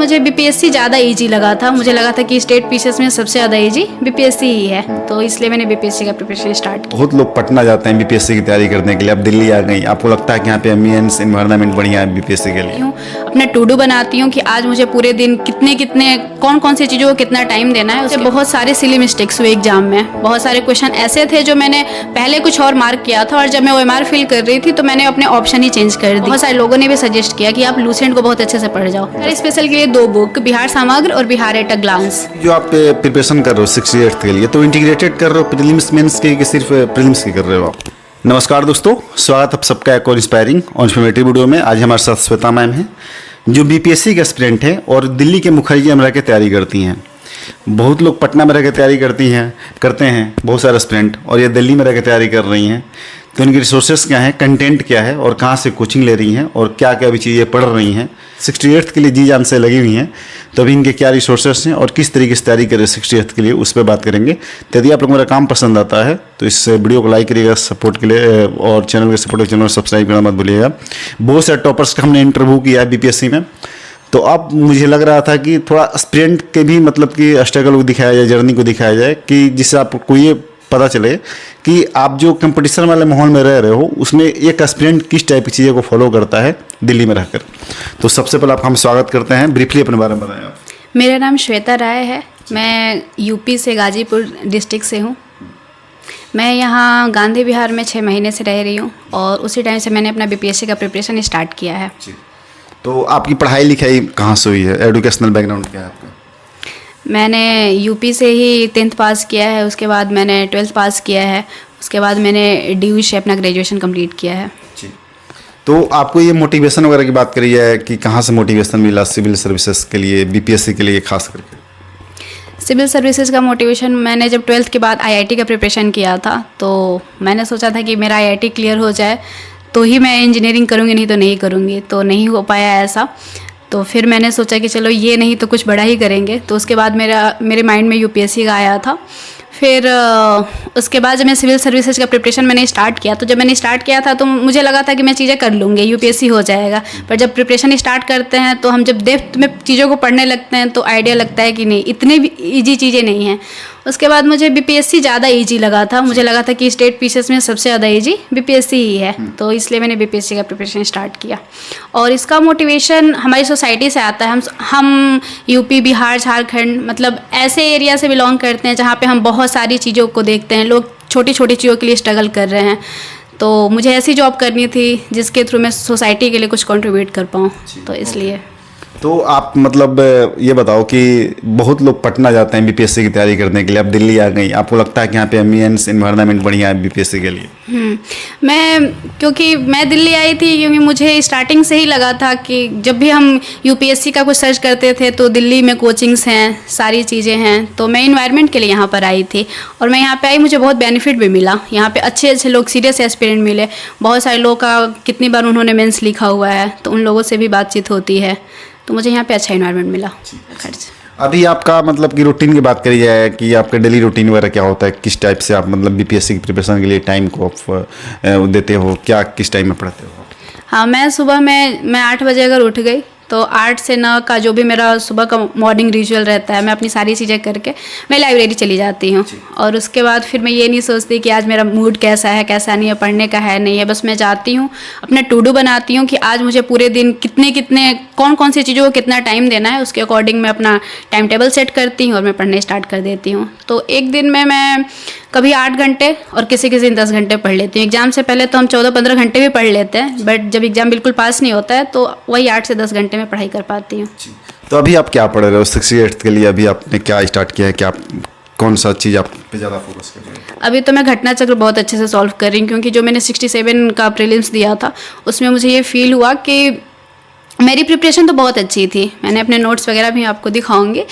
मुझे बीपीएससी ज़्यादा इजी लगा था। मुझे लगा था कि स्टेट पीसीएस में सबसे ज़्यादा इजी बीपीएससी ही है, तो इसलिए मैंने बीपीएससी का प्रिपरेशन स्टार्ट किया। बहुत लोग पटना जाते हैं बीपीएससी की तैयारी करने के लिए, अब दिल्ली आ गई, आपको लगता है कि यहाँ पे एम्बियंस एनवायरनमेंट बढ़िया है बीपीएससी के लिए? अपना टू डू बनाती हूँ कि आज मुझे पूरे दिन कितने कौन सी चीज़ों को कितना टाइम देना है। उससे बहुत सारे सिली मिस्टेक्स हुए एग्जाम में। बहुत सारे क्वेश्चन ऐसे थे जो मैंने पहले कुछ और मार्क किया था, और जब मैं OMR फिल कर रही थी तो मैंने अपने ऑप्शन ही चेंज कर दी। बहुत सारे लोगों ने भी सजेस्ट किया कि आप लूसेंट को बहुत अच्छे से पढ़ जाओ। मेरे स्पेशल के लिए 2 बुक, बिहार समग्र और बिहार एट अ ग्लांस। जो आप प्रिपरेशन कर रहे हो 68th के लिए, तो इंटीग्रेटेड कर रहे हो प्रीलिम्स मेंस के कि सिर्फ प्रीलिम्स की कर रहे हो आप? नमस्कार दोस्तों, स्वागत आप सबका एक और इंस्पायरिंग और इन्फॉर्मेटिव वीडियो में। आज हमारे साथ श्वेता मैम हैं जो बीपीएससी के एस्पिरेंट हैं और दिल्ली के मुखर्जी में रह के तैयारी करती हैं। बहुत लोग पटना में रह के तैयारी करते हैं बहुत सारे एस्पिरेंट, और ये दिल्ली में रह के तैयारी कर रही हैं। तो इनकी रिसोर्सेज क्या हैं, कंटेंट क्या है, और कहाँ से कोचिंग ले रही हैं, और क्या क्या भी चीज़ें पढ़ रही हैं। 68th के लिए जी जान से लगी हुई हैं, तो अभी इनके क्या रिसोर्सेज हैं और किस तरीके से तैयारी करें 68th के लिए, उस पर बात करेंगे। तो यदि आप लोगों को मेरा काम पसंद आता है तो इस वीडियो को लाइक करिएगा सपोर्ट के लिए, और चैनल के सपोर्ट के चैनल सब्सक्राइब करना मत भूलिएगा। बहुत सारे टॉपर्स का हमने इंटरव्यू किया है बीपीएससी में, तो अब मुझे लग रहा था कि थोड़ा एस्पिरेंट के भी मतलब कि स्ट्रगल को दिखाया जाए, जर्नी को दिखाया जाए, कि जिससे आपको ये पता चले कि आप जो कंपटीशन वाले माहौल में रह रहे हो उसमें एक एस्पिरेंट किस टाइप की चीज़ों को फॉलो करता है दिल्ली में रहकर। तो सबसे पहले आप हम स्वागत करते हैं, ब्रीफली अपने बारे में बताएं आप। मेरा नाम श्वेता राय है, मैं यूपी से गाजीपुर डिस्ट्रिक्ट से हूँ। मैं यहाँ गांधी विहार में 6 महीने से रह रही हूँ, और उसी टाइम से मैंने अपना बीपीएससी का प्रिपरेशन स्टार्ट किया है। तो आपकी पढ़ाई लिखाई कहाँ से हुई है, एजुकेशनल बैकग्राउंड क्या है आपका? मैंने यूपी से ही 10th पास किया है, उसके बाद मैंने 12th पास किया है, उसके बाद मैंने DU से अपना ग्रेजुएशन कंप्लीट किया है। जी, तो आपको ये मोटिवेशन वगैरह की बात करी है कि कहाँ से मोटिवेशन मिला सिविल सर्विसेज के लिए, बीपीएससी के लिए खास करके? सिविल सर्विसेज का मोटिवेशन मैंने जब 12th के बाद IIT का प्रिपरेशन किया था, तो मैंने सोचा था कि मेरा IIT क्लियर हो जाए तो ही मैं इंजीनियरिंग करूँगी, नहीं तो नहीं करूँगी। तो नहीं हो पाया ऐसा, तो फिर मैंने सोचा कि चलो ये नहीं तो कुछ बड़ा ही करेंगे। तो उसके बाद मेरे माइंड में UPSC का आया था। फिर उसके बाद जब मैं सिविल सर्विसेज का प्रिपरेशन मैंने स्टार्ट किया, तो जब मैंने स्टार्ट किया था तो मुझे लगा था कि मैं चीज़ें कर लूँगी, UPSC हो जाएगा। पर जब प्रिपरेशन स्टार्ट करते हैं तो हम जब डेप्थ में चीज़ों को पढ़ने लगते हैं तो आइडिया लगता है कि नहीं, इतनी भी ईजी चीज़ें नहीं हैं। उसके बाद मुझे बीपीएससी ज़्यादा इजी लगा था। मुझे लगा था कि स्टेट पीसीएस में सबसे ज़्यादा इजी बीपीएससी ही है, तो इसलिए मैंने बीपीएससी का प्रिपरेशन स्टार्ट किया। और इसका मोटिवेशन हमारी सोसाइटी से आता है। हम यूपी, बिहार, झारखंड, मतलब ऐसे एरिया से बिलोंग करते हैं जहाँ पे हम बहुत सारी चीज़ों को देखते हैं। लोग छोटी छोटी चीज़ों के लिए स्ट्रगल कर रहे हैं, तो मुझे ऐसी जॉब करनी थी जिसके थ्रू मैं सोसाइटी के लिए कुछ कंट्रीब्यूट कर पाऊँ, तो इसलिए। तो आप मतलब ये बताओ कि बहुत लोग पटना जाते हैं बीपीएससी की तैयारी करने के लिए, अब दिल्ली आ गई, आपको लगता है कि यहाँ पे एम्बियंस एनवायरनमेंट बढ़िया है बीपीएससी के लिए? क्योंकि मैं दिल्ली आई थी क्योंकि मुझे स्टार्टिंग से ही लगा था कि जब भी हम यूपीएससी का कुछ सर्च करते थे तो दिल्ली में कोचिंग्स हैं, सारी चीज़ें हैं, तो मैं इन्वायरमेंट के लिए यहाँ पर आई थी। और मैं यहाँ पे आई, मुझे बहुत बेनिफिट भी मिला। यहाँ पे अच्छे लोग, सीरियस एस्पिरेंट मिले। बहुत सारे लोगों का कितनी बार उन्होंने मेंस लिखा हुआ है, तो उन लोगों से भी बातचीत होती है, तो मुझे यहाँ पे अच्छा इन्वायरमेंट मिला। खर्च अभी आपका मतलब कि रूटीन की बात करी जाए कि आपका डेली रूटीन वगैरह क्या होता है, किस टाइप से आप मतलब बीपीएससी की प्रिपरेशन के लिए टाइम को आप देते हो, क्या किस टाइम में पढ़ते हो? हाँ, मैं सुबह में 8 बजे अगर उठ गई तो 8 से 9 का जो भी मेरा सुबह का मॉर्निंग रिचुअल रहता है, मैं अपनी सारी चीज़ें करके मैं लाइब्रेरी चली जाती हूँ। और उसके बाद फिर मैं ये नहीं सोचती कि आज मेरा मूड कैसा है कैसा नहीं है, पढ़ने का है नहीं है। बस मैं जाती हूँ, अपना टू डू बनाती हूँ कि आज मुझे पूरे दिन कौन सी चीज़ों को कितना टाइम देना है, उसके अकॉर्डिंग मैं अपना टाइम टेबल सेट करती हूँ और मैं पढ़ने स्टार्ट कर देती हूँ। तो एक दिन में मैं कभी 8 घंटे और किसी दिन 10 घंटे पढ़ लेती हूँ। एग्ज़ाम से पहले तो हम 14-15 घंटे भी पढ़ लेते हैं, बट जब एग्ज़ाम बिल्कुल पास नहीं होता है तो वही 8 से 10 घंटे में पढ़ाई कर पाती हूँ। तो अभी आप क्या पढ़ रहे हो 68th के लिए? अभी आपने क्या स्टार्ट किया है, क्या कौन सा चीज़ आप पे ज़्यादा फोकस कर रहे हो? अभी तो मैं घटना चक्र बहुत अच्छे से सॉल्व कर रही हूँ, क्योंकि जो मैंने 67 का प्रीलिम्स दिया था उसमें मुझे ये फील हुआ कि मेरी प्रिपरेशन तो बहुत अच्छी थी। मैंने अपने नोट्स वगैरह भी आपको दिखाऊंगी,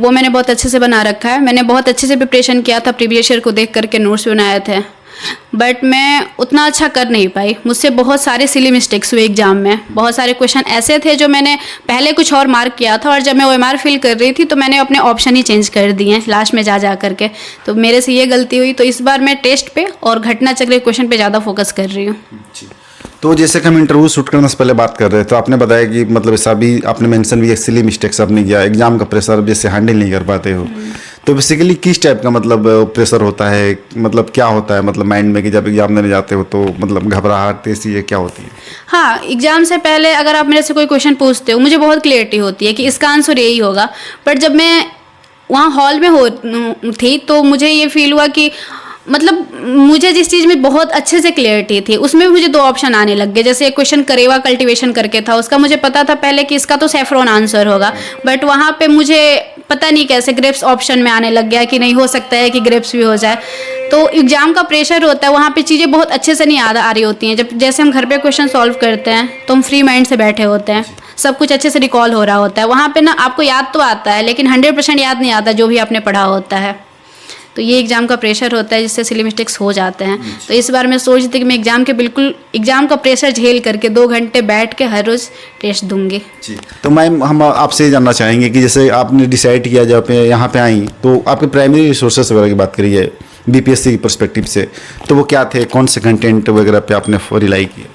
वो मैंने बहुत अच्छे से बना रखा है। मैंने बहुत अच्छे से प्रिपरेशन किया था, प्रीवियस ईयर को देख करके नोट्स बनाए थे, बट मैं उतना अच्छा कर नहीं पाई। मुझसे बहुत सारे सिली मिस्टेक्स हुए एग्जाम में। बहुत सारे क्वेश्चन ऐसे थे जो मैंने पहले कुछ और मार्क किया था, और जब मैं OMR फिल कर रही थी तो मैंने अपने ऑप्शन ही चेंज कर दिए लास्ट में जा करके। तो मेरे से ये गलती हुई। तो इस बार मैं टेस्ट पे और घटना चक्र क्वेश्चन पे ज़्यादा फोकस कर रही हूँ। तो जैसे कि हम इंटरव्यू शूट करने से पहले बात कर रहे थे, तो आपने बताया कि मतलब ऐसा भी आपने मेंशन भी एक सिली मिस्टेक्स आपने किया, एग्जाम का प्रेशर जैसे हैंडल नहीं कर पाते हो। तो बेसिकली किस टाइप का मतलब प्रेशर होता है, मतलब क्या होता है मतलब माइंड में कि जब एग्जाम देने जाते हो तो मतलब घबराहट ऐसी है क्या होती है? हाँ, एग्जाम से पहले अगर आप मेरे से कोई क्वेश्चन पूछते हो, मुझे बहुत क्लियरिटी होती है कि इसका आंसर यही होगा। बट जब मैं वहाँ हॉल में थी तो मुझे ये फील हुआ कि मतलब मुझे जिस चीज़ में बहुत अच्छे से क्लियरिटी थी उसमें मुझे दो ऑप्शन आने लग गए। जैसे एक क्वेश्चन करेवा कल्टीवेशन करके था, उसका मुझे पता था पहले कि इसका तो सैफरॉन आंसर होगा, बट वहाँ पे मुझे पता नहीं कैसे ग्रेप्स ऑप्शन में आने लग गया कि नहीं हो सकता है कि ग्रेप्स भी हो जाए। तो एग्जाम का प्रेशर होता है, वहाँ पे चीज़ें बहुत अच्छे से नहीं आ रही होती हैं। जब जैसे हम घर पे क्वेश्चन सॉल्व करते हैं तो हम फ्री माइंड से बैठे होते हैं, सब कुछ अच्छे से रिकॉल हो रहा होता है। वहाँ पे ना आपको याद तो आता है लेकिन 100% याद नहीं आता जो भी आपने पढ़ा होता है। तो ये एग्ज़ाम का प्रेशर होता है जिससे सिली मिस्टेक्स हो जाते हैं। तो इस बार मैं सोच रही थी कि मैं एग्ज़ाम का प्रेशर झेल करके 2 घंटे बैठ के हर रोज़ टेस्ट दूंगी। जी, तो मैम हम आपसे ये जानना चाहेंगे कि जैसे आपने डिसाइड किया जब यहाँ पे आई तो आपके प्राइमरी रिसोर्सेस वगैरह की बात करिए बीपीएससी की पर्सपेक्टिव से, तो वो क्या थे, कौन से कंटेंट वगैरह पे आपने रिलाई किया?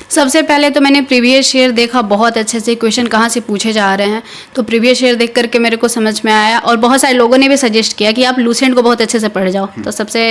सबसे पहले तो मैंने प्रीवियस ईयर देखा बहुत अच्छे से क्वेश्चन कहाँ से पूछे जा रहे हैं। तो प्रीवियस ईयर देख करके मेरे को समझ में आया और बहुत सारे लोगों ने भी सजेस्ट किया कि आप लूसेंट को बहुत अच्छे से पढ़ जाओ। तो सबसे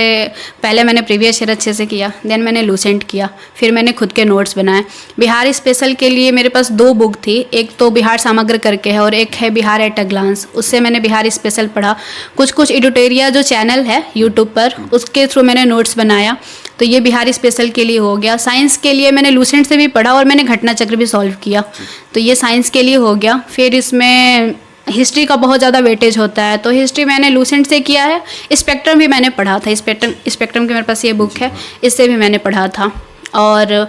पहले मैंने प्रीवियस ईयर अच्छे से किया, देन मैंने लूसेंट किया, फिर मैंने खुद के नोट्स बनाए। बिहार स्पेशल के लिए मेरे पास 2 बुक थी, एक तो बिहार समग्र करके है और एक है बिहार एट अ ग्लांस। उससे मैंने बिहार स्पेशल पढ़ा। कुछ एडिटोरिया जो चैनल है यूट्यूब पर उसके थ्रू मैंने नोट्स बनाया। तो ये बिहार स्पेशल के लिए हो गया। साइंस के लिए मैंने लूसेंट से भी पढ़ा और मैंने घटना चक्र भी सॉल्व किया, तो ये साइंस के लिए हो गया। फिर इसमें हिस्ट्री का बहुत ज़्यादा वेटेज होता है, तो हिस्ट्री मैंने लूसेंट से किया है। स्पेक्ट्रम भी मैंने पढ़ा था, स्पेक्ट्रम की मेरे पास ये बुक है, इससे भी मैंने पढ़ा था। और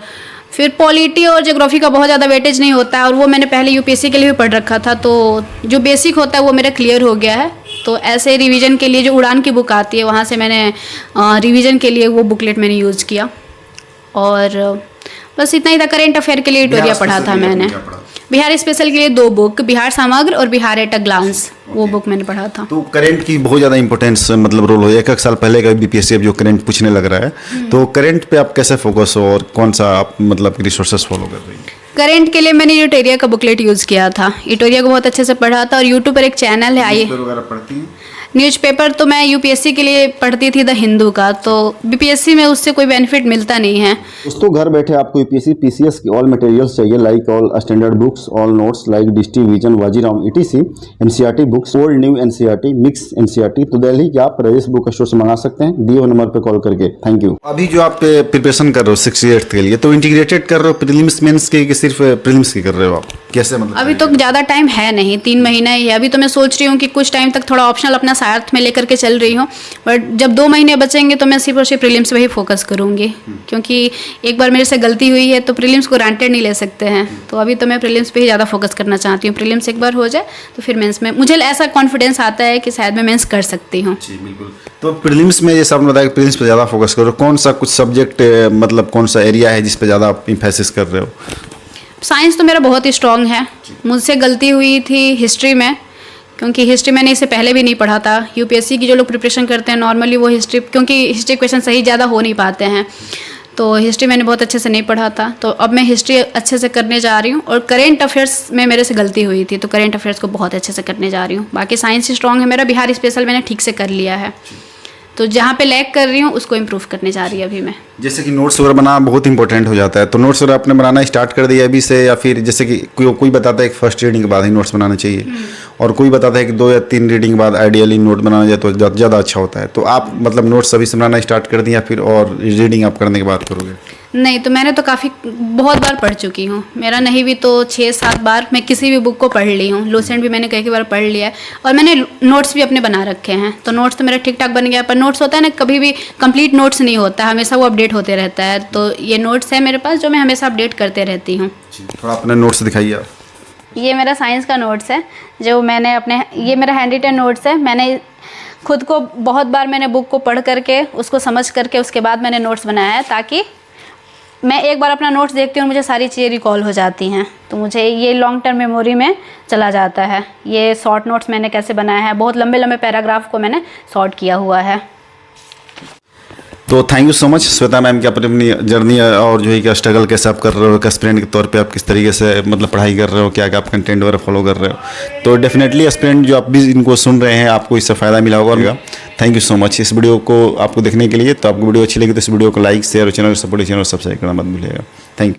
फिर पॉलिटी और ज्योग्राफी का बहुत ज़्यादा वेटेज नहीं होता है और वो मैंने पहले यूपीएससी के लिए भी पढ़ रखा था, तो जो बेसिक होता है वो मेरा क्लियर हो गया है। तो ऐसे रिवीजन के लिए जो उड़ान की बुक आती है वहाँ से मैंने रिवीजन के लिए वो बुकलेट मैंने यूज़ किया। और बस इतना ही था। करेंट अफेयर के लिए एडिटोरिया पढ़ा था मैंने। बिहार स्पेशल के लिए 2 बुक, बिहार समग्र और बिहार एट अ ग्लांस, वो बुक मैंने पढ़ा था। तो करंट की बहुत ज़्यादा इंपॉर्टेंस मतलब रोल हो, एक साल पहले का बीपीएससी अब जो करंट पूछने लग रहा है, तो करंट पे आप कैसे फोकस हो और कौन सा आप मतलब रिसोर्सेस फॉलो कर रही हैं? करंट के लिए मैंने एडिटोरिया का बुकलेट यूज़ किया था, एडिटोरिया को बहुत अच्छे से पढ़ा था। और यूट्यूब पर एक चैनल है आइए वगैरह पढ़ती हैं? न्यूज़पेपर तो मैं यूपीएससी के लिए पढ़ती थी द हिंदू का, तो बीपीएससी में उससे कोई बेनिफिट मिलता नहीं है। दोस्तों घर बैठे आपको यूपीएससी पीसीएस की ऑल मटेरियल्स चाहिए, like all standard books, all notes like Drishti vision Vajiram ETC, NCERT books, old new NCERT, mix NCERT, तो दिल्ली के आप रईस बुक स्टोर से मंगा सकते हैं, दिए हुए नंबर पर कॉल करके। Thank you. अभी जो आप प्रिपरेशन कर रहे हो 68 के लिए, तो इंटीग्रेटेड कर रहे हो प्रीलिम्स मेंस के कि सिर्फ प्रीलिम्स की कर रहे हो आप, कैसे मतलब? अभी तो ज़्यादा टाइम है नहीं, 3 महीना ही है। अभी तो मैं सोच रही हूँ कि कुछ टाइम तक थोड़ा ऑप्शनल अपना साथ में लेकर के चल रही हूँ, बट जब 2 महीने बचेंगे तो मैं सिर्फ और सिर्फ प्रीलिम्स पे ही फोकस करूँगी, क्योंकि एक बार मेरे से गलती हुई है तो प्रीलिम्स को ग्रांटेड नहीं ले सकते हैं। तो अभी तो मैं प्रीलिम्स पे ही ज़्यादा फोकस करना चाहती हूँ। प्रीलिम्स एक बार हो जाए तो फिर मेंस में मुझे ऐसा कॉन्फिडेंस आता है कि शायद मैं मेंस कर सकती हूँ। जी बिल्कुल। तो प्रीलिम्स में जैसे आपने बताया कि प्रीलिम्स पे ज़्यादा फोकस करो, कौन सा कुछ सब्जेक्ट मतलब कौन सा एरिया है जिस पे ज़्यादा आप इम्फेसिस कर रहे हो? साइंस तो मेरा बहुत ही स्ट्रॉन्ग है। मुझसे गलती हुई थी हिस्ट्री में, क्योंकि हिस्ट्री मैंने इससे पहले भी नहीं पढ़ा था। यूपीएससी की जो लोग प्रिपरेशन करते हैं नॉर्मली वो हिस्ट्री, क्योंकि हिस्ट्री क्वेश्चन सही ज़्यादा हो नहीं पाते हैं, तो हिस्ट्री मैंने बहुत अच्छे से नहीं पढ़ा था। तो अब मैं हिस्ट्री अच्छे से करने जा रही हूँ। और करेंट अफेयर्स में मेरे से गलती हुई थी, तो करेंट अफेयर्स को बहुत अच्छे से करने जा रही हूँ। बाकी साइंस ही स्ट्रॉन्ग है मेरा। बिहार स्पेशल मैंने ठीक से कर लिया है, तो जहाँ पे लैग कर रही हूँ उसको इम्प्रूव करने जा रही है अभी मैं। जैसे कि नोट्स वगैरह बनाना बहुत इंपॉर्टेंट हो जाता है, तो नोट्स वगैरह आपने बनाना स्टार्ट कर दिया अभी से, या फिर जैसे कि कोई बताता है कि फर्स्ट रीडिंग के बाद ही नोट्स बनाना चाहिए, और कोई बताता है कि 2 या 3 रीडिंग के बाद आइडियली नोट बनाना जाए तो ज़्यादा अच्छा होता है। तो आप मतलब नोट्स अभी से बनाना स्टार्ट कर दिया फिर और रीडिंग आप करने के बाद करोगे? नहीं, तो मैंने तो बहुत बार पढ़ चुकी हूँ। मेरा नहीं भी तो 6-7 बार मैं किसी भी बुक को पढ़ ली हूँ। लूसेंट भी मैंने कई बार पढ़ लिया है और मैंने नोट्स भी अपने बना रखे हैं। तो नोट्स तो मेरा ठीक ठाक बन गया, पर नोट्स होता है ना, कभी भी कंप्लीट नोट्स नहीं होता, हमेशा वो अपडेट होते रहता है। तो ये नोट्स है मेरे पास जो मैं हमेशा अपडेट करते रहती हूँ। थोड़ा अपने नोट्स दिखाइए आप। ये मेरा साइंस का नोट्स है जो मैंने ये मेरा हैंड रिटन नोट्स है। मैंने खुद को बहुत बार मैंने बुक को पढ़ करके उसको समझ करके उसके बाद मैंने नोट्स बनाया है, ताकि मैं एक बार अपना नोट्स देखती हूँ मुझे सारी चीज़ें रिकॉल हो जाती हैं, तो मुझे ये लॉन्ग टर्म मेमोरी में चला जाता है। ये शॉर्ट नोट्स मैंने कैसे बनाया है, बहुत लंबे लंबे पैराग्राफ को मैंने शॉर्ट किया हुआ है। तो thank you so much Shweta ma'am कि आपने अपनी जर्नी और जो है कि स्ट्रगल कैसे आप कर रहे हो, एक एस्पिरेंट के तौर पे आप किस तरीके से मतलब पढ़ाई कर रहे हो, क्या क्या आप कंटेंट वगैरह फॉलो कर रहे हो। तो डेफिनेटली एस्पिरेंट जो आप भी इनको सुन रहे हैं आपको इससे फ़ायदा मिला होगा। थैंक यू सो मच इस वीडियो को आपको देखने के लिए। तो आपको वीडियो अच्छी लगी तो इस वीडियो को लाइक शेयर और चैनल को सपोर्ट, चैनल सब्सक्राइब करना मत भूलिएगा।